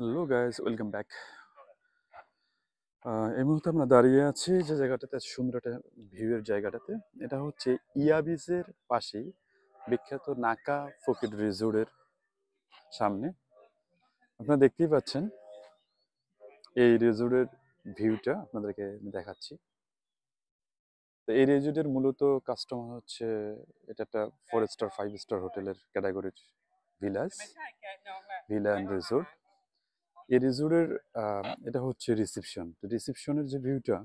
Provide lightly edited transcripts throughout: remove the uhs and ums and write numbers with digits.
Hello guys, welcome back. এই মুহূর্তে আমরা দাঁড়িয়ে আছি যে জায়গাটাতে সুন্দর একটা ভিউয়ের জায়গাটাতে। এটা হচ্ছে ইয়া বিচের পাশেই বিখ্যাত নাকা ফুকেট রিসোর্টের সামনে। আপনারা দেখতেই পাচ্ছেন এই রিসোর্টের ভিউটা আপনাদেরকে আমি দেখাচ্ছি। তো এই রিসোর্টের মূলত কাস্টমার হচ্ছে এটা একটা 4 স্টার 5 স্টার হোটেলের ক্যাটাগরির ভিলা অ্যান্ড রিসোর্ট। এই রিসোর্টের এটা হচ্ছে রিসেপশন। তো রিসেপশনের যে ভিউটা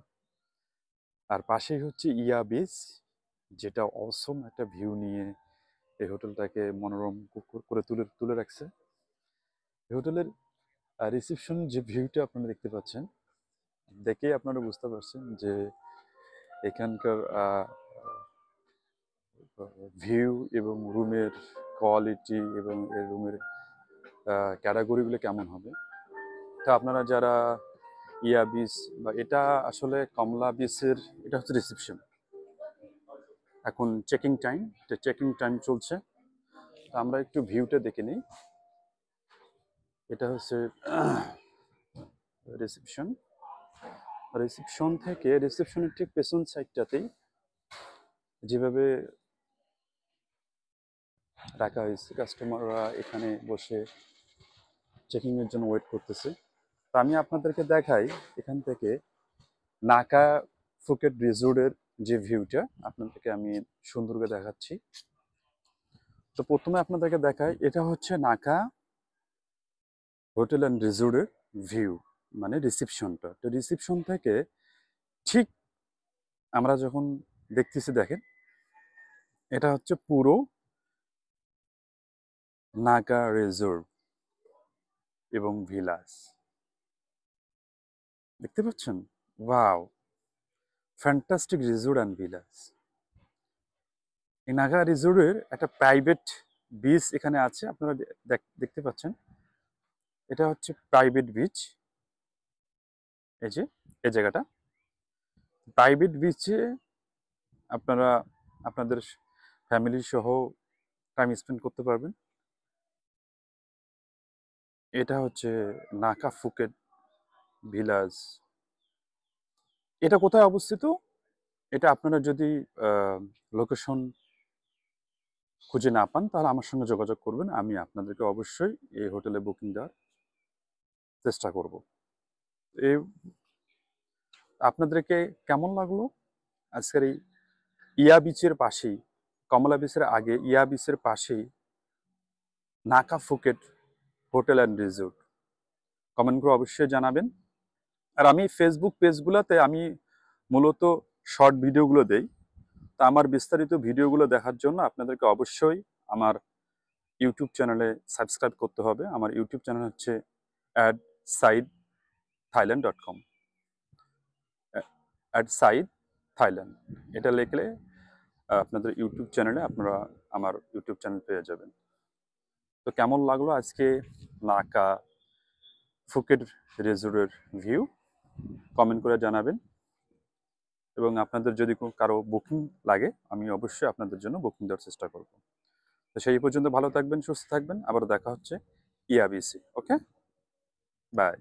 আর পাশেই হচ্ছে ইয়া বিচ, যেটা অসম একটা ভিউ নিয়ে এই হোটেলটাকে মনোরম করে তুলে তুলে রাখছে। এই হোটেলের রিসেপশন যে ভিউটা আপনারা দেখতে পাচ্ছেন, দেখেই আপনারা বুঝতে পারছেন যে এখানকার ভিউ এবং রুমের কোয়ালিটি এবং এই রুমের ক্যাটাগরিগুলো কেমন হবে। তা আপনারা যারা ইয়া বিচ বা এটা আসলে কমলা বিচের, এটা হচ্ছে রিসেপশন। এখন চেকিং টাইম, এটা চেকিং টাইম চলছে। তো আমরা একটু ভিউটা দেখে নিই। এটা হচ্ছে রিসেপশন। রিসেপশন থেকে রিসেপশনের ঠিক পেছন সাইডটাতেই যেভাবে রাখা হয়েছে, কাস্টমাররা এখানে বসে চেকিংয়ের জন্য ওয়েট করতেছে। তো আমি আপনাদেরকে দেখাই এখান থেকে নাকা ফুকেট রিসোর্টের যে ভিউটা আপনাদেরকে আমি সুন্দর করে দেখাচ্ছি। তো প্রথমে আপনাদেরকে দেখাই, এটা হচ্ছে নাকা হোটেল অ্যান্ড রিসোর্টের ভিউ, মানে রিসেপশনটা। তো রিসেপশন থেকে ঠিক আমরা যখন দেখতেছি, দেখেন এটা হচ্ছে পুরো নাকা রিসোর্ট এবং ভিলাস, দেখতে পাচ্ছেন? Wow, fantastic resort and villus. এই নাগা রিসোর্টের একটা প্রাইভেট বিচ এখানে আছে, আপনারা দেখতে পাচ্ছেন। এটা হচ্ছে প্রাইভেট বিচ। এই যে এই জায়গাটা প্রাইভেট বিচে আপনারা আপনাদের ফ্যামিলি সহ টাইম স্পেন্ড করতে পারবেন। এটা হচ্ছে নাকা ফুকেট ভিলাস। এটা কোথায় অবস্থিত? এটা আপনারা যদি লোকেশন খুঁজে না পান তাহলে আমার সঙ্গে যোগাযোগ করবেন, আমি আপনাদেরকে অবশ্যই এই হোটেলে বুকিং দেওয়ার চেষ্টা করব। এই আপনাদেরকে কেমন লাগলো আজকের এই ইয়া বিচের পাশেই, কমলা বিচের আগে ইয়া বিচের পাশেই নাকা Phuket hotel and resort? Comment করে অবশ্যই জানাবেন। আর আমি ফেসবুক পেজগুলোতে আমি মূলত শর্ট ভিডিওগুলো দেই। তা আমার বিস্তারিত ভিডিওগুলো দেখার জন্য আপনাদেরকে অবশ্যই আমার ইউটিউব চ্যানেলে সাবস্ক্রাইব করতে হবে। আমার ইউটিউব চ্যানেল হচ্ছে @saidthailand.com, @saidthailand। এটা লিখলে আপনাদের ইউটিউব চ্যানেলে আপনারা আমার ইউটিউব চ্যানেল পেয়ে যাবেন। তো কেমন লাগলো আজকে নাকা ফুকেট রিসোর্টের ভিউ? কমেন্ট করে জানাবেন। এবং আপনাদের যদি কারো বুকিং লাগে, আমি অবশ্যই আপনাদের জন্য বুকিং দেওয়ার চেষ্টা করব। তো সেই পর্যন্ত ভালো থাকবেন, সুস্থ থাকবেন। আবারও দেখা হচ্ছে ইয়াবিসি। ওকে, বাই।